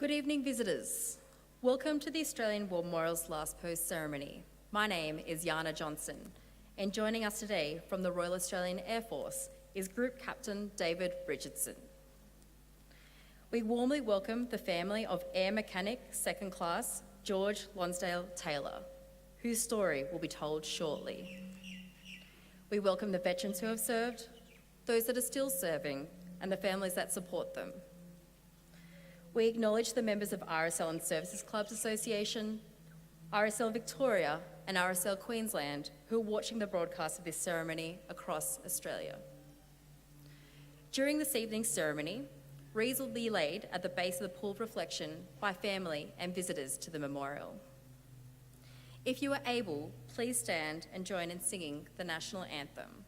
Good evening, visitors. Welcome to the Australian War Memorial's Last Post ceremony. My name is Yana Johnson, and joining us today from the Royal Australian Air Force is Group Captain David Richardson. We warmly welcome the family of Air Mechanic Second Class George Lonsdale Taylor, whose story will be told shortly. We welcome the veterans who have served, those that are still serving, and the families that support them. We acknowledge the members of RSL Services Clubs Association, RSL Victoria, and RSL Queensland who are watching the broadcast of this ceremony across Australia. During this evening's ceremony, wreaths will be laid at the base of the pool of reflection by family and visitors to the memorial. If you are able, please stand and join in singing the national anthem.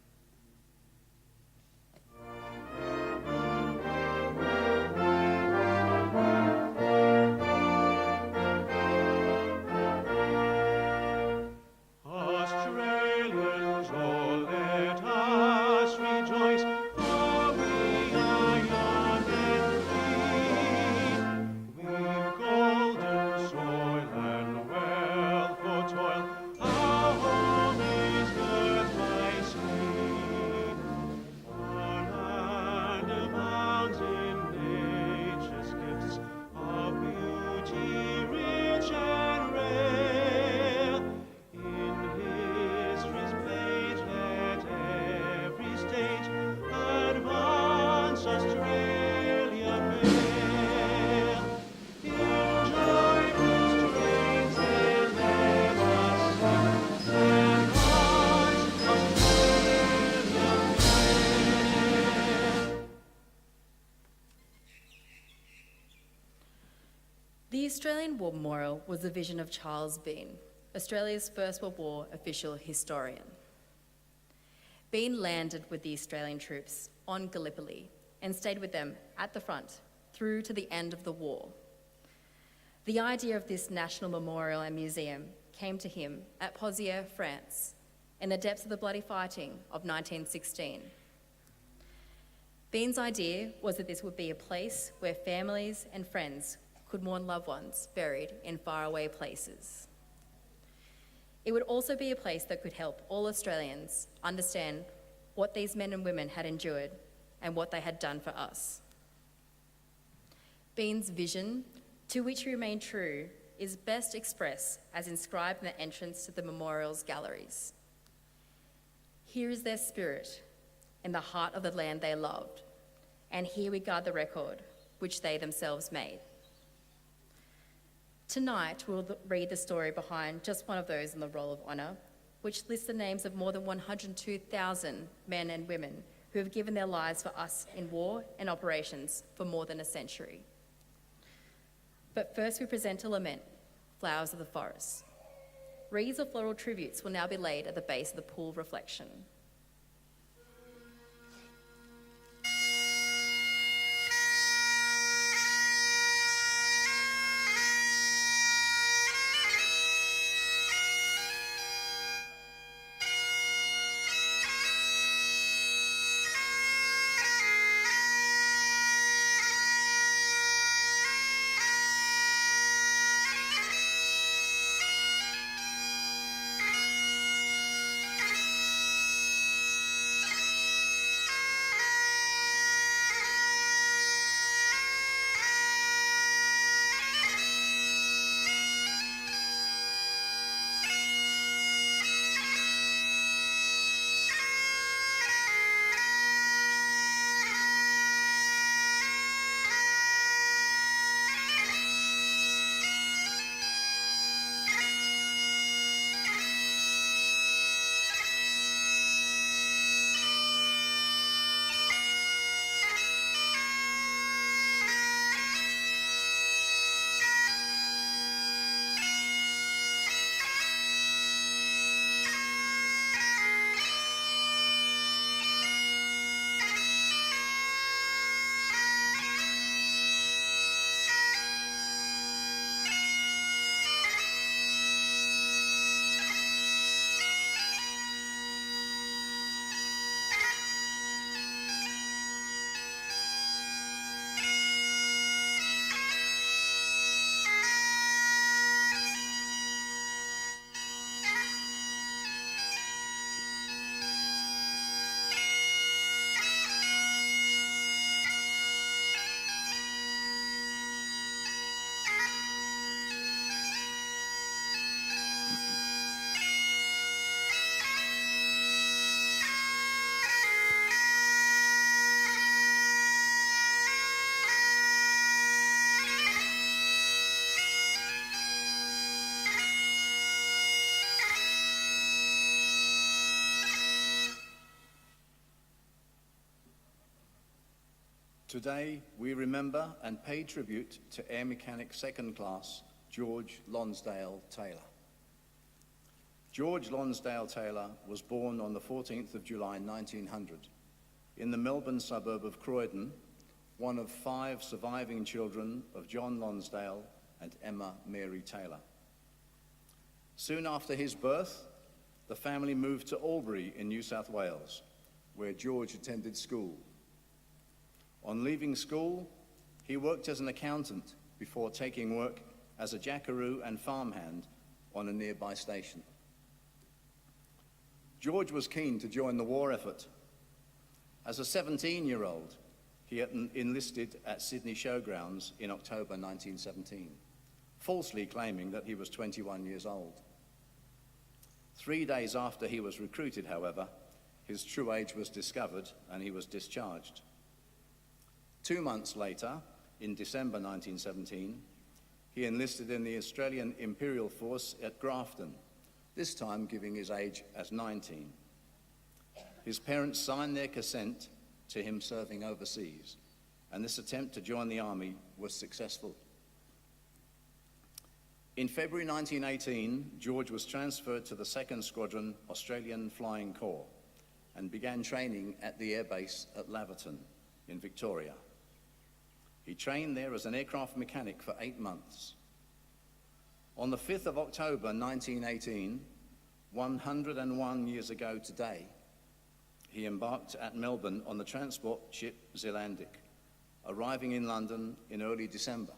The Australian War Memorial was the vision of Charles Bean, Australia's First World War official historian. Bean landed with the Australian troops on Gallipoli and stayed with them at the front through to the end of the war. The idea of this national memorial and museum came to him at Pozières, France, in the depths of the bloody fighting of 1916. Bean's idea was that this would be a place where families and friends could mourn loved ones buried in faraway places. It would also be a place that could help all Australians understand what these men and women had endured and what they had done for us. Bean's vision, to which he remained true, is best expressed as inscribed in the entrance to the memorial's galleries. Here is their spirit in the heart of the land they loved, and here we guard the record which they themselves made. Tonight, we'll read the story behind just one of those in the Roll of Honour, which lists the names of more than 102,000 men and women who have given their lives for us in war and operations for more than a century. But first we present a lament, Flowers of the Forest. Wreaths of floral tributes will now be laid at the base of the pool of reflection. Today, we remember and pay tribute to Air Mechanic Second Class George Lonsdale Taylor. George Lonsdale Taylor was born on the 14th of July 1900 in the Melbourne suburb of Croydon, one of 5 surviving children of John Lonsdale and Emma Mary Taylor. Soon after his birth, the family moved to Albury in New South Wales, where George attended school. On leaving school, he worked as an accountant before taking work as a jackaroo and farmhand on a nearby station. George was keen to join the war effort. As a 17-year-old, he enlisted at Sydney Showgrounds in October 1917, falsely claiming that he was 21 years old. 3 days after he was recruited, however, his true age was discovered and he was discharged. 2 months later, in December 1917, he enlisted in the Australian Imperial Force at Grafton, this time giving his age as 19. His parents signed their consent to him serving overseas, and this attempt to join the army was successful. In February 1918, George was transferred to the 2nd Squadron Australian Flying Corps and began training at the airbase at Laverton in Victoria. He trained there as an aircraft mechanic for 8 months. On the 5th of October 1918, 101 years ago today, he embarked at Melbourne on the transport ship Zealandic, arriving in London in early December.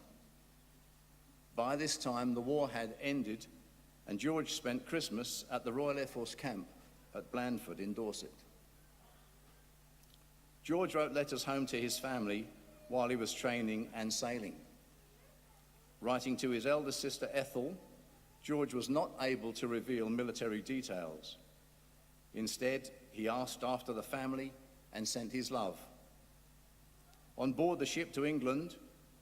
By this time, the war had ended, and George spent Christmas at the Royal Air Force camp at Blandford in Dorset. George wrote letters home to his family while he was training and sailing. Writing to his eldest sister Ethel, George was not able to reveal military details. Instead, he asked after the family and sent his love. On board the ship to England,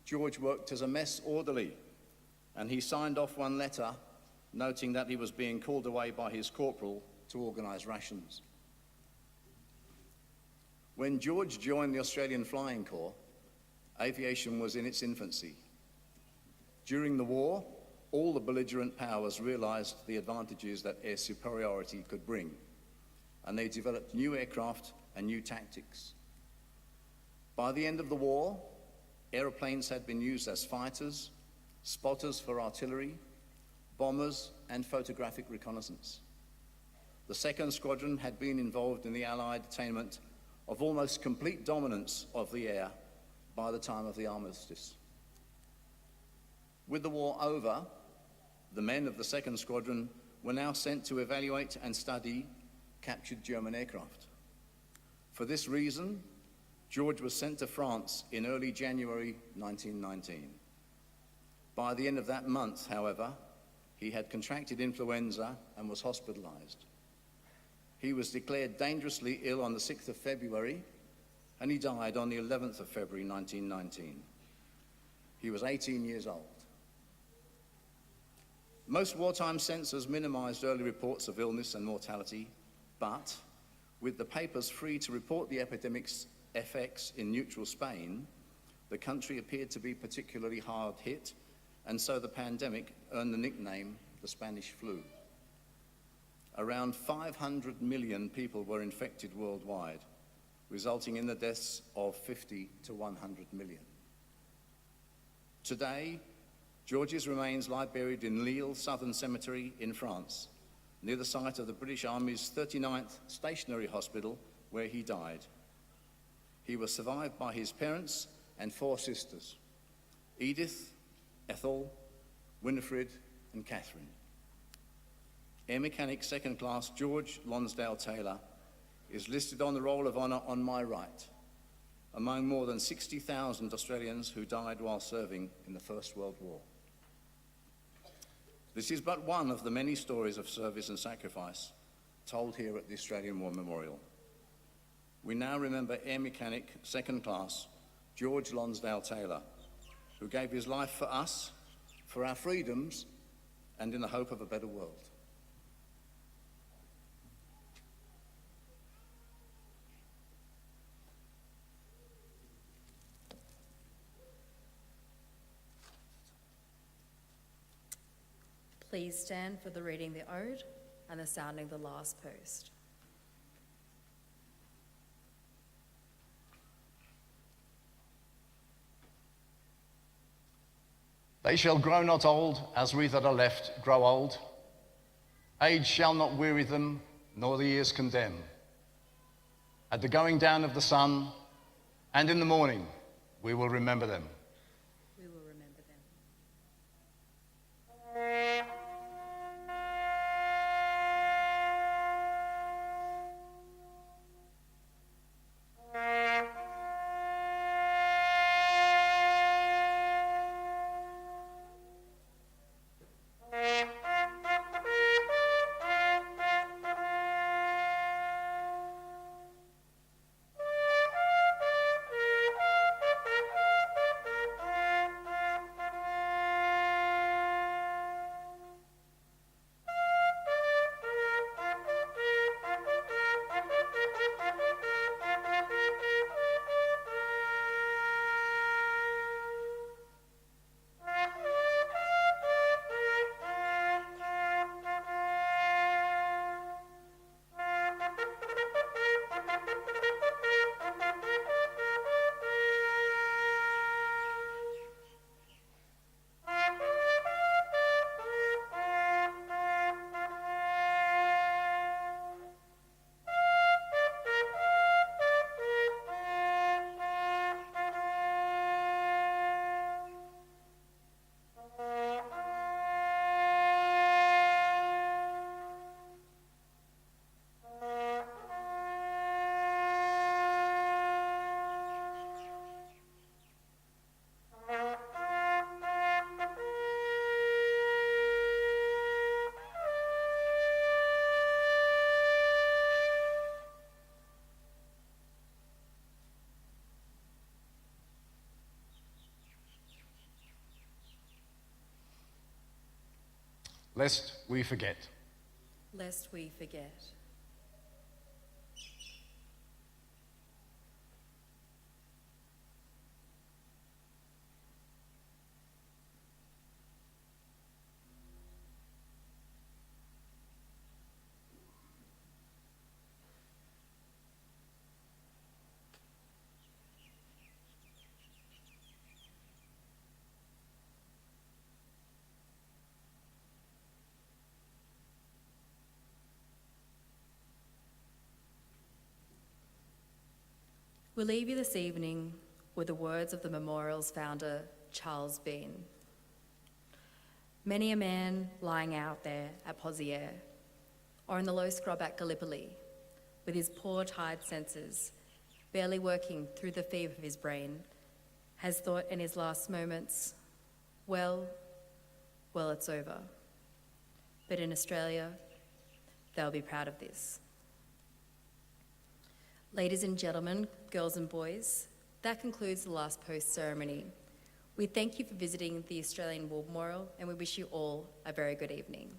George worked as a mess orderly, and he signed off one letter noting that he was being called away by his corporal to organise rations. When George joined the Australian Flying Corps, aviation was in its infancy. During the war, all the belligerent powers realised the advantages that air superiority could bring, and they developed new aircraft and new tactics. By the end of the war, aeroplanes had been used as fighters, spotters for artillery, bombers, and photographic reconnaissance. The 2nd Squadron had been involved in the Allied attainment of almost complete dominance of the air by the time of the armistice. With the war over, the men of the 2nd Squadron were now sent to evaluate and study captured German aircraft. For this reason, George was sent to France in early January 1919. By the end of that month, however, he had contracted influenza and was hospitalised. He was declared dangerously ill on the 6th of February, and he died on the 11th of February 1919. He was 18 years old. Most wartime censors minimised early reports of illness and mortality, but with the papers free to report the epidemic's effects in neutral Spain, the country appeared to be particularly hard hit, and so the pandemic earned the nickname the Spanish flu. Around 500 million people were infected worldwide, resulting in the deaths of 50 to 100 million. Today, George's remains lie buried in Lille Southern Cemetery in France, near the site of the British Army's 39th Stationary Hospital, where he died. He was survived by his parents and 4 sisters, Edith, Ethel, Winifred, and Catherine. Air Mechanic Second Class George Lonsdale Taylor is listed on the Roll of Honour on my right, among more than 60,000 Australians who died while serving in the First World War. This is but one of the many stories of service and sacrifice told here at the Australian War Memorial. We now remember Air Mechanic Second Class George Lonsdale Taylor, who gave his life for us, for our freedoms, and in the hope of a better world. please stand for the reading of the ode and the sounding of the last post. They shall grow not old, as we that are left grow old. Age shall not weary them, nor the years condemn. At the going down of the sun, and in the morning, we will remember them. We will remember them. Lest we forget. Lest we forget. We'll leave you this evening with the words of the memorial's founder, Charles Bean. Many a man lying out there at Poziere, or in the low scrub at Gallipoli, with his poor tired senses, barely working through the fever of his brain, has thought in his last moments, well, it's over. But in Australia, they'll be proud of this. Ladies and gentlemen, girls and boys, that concludes the last post ceremony. We thank you for visiting the Australian War Memorial and we wish you all a very good evening.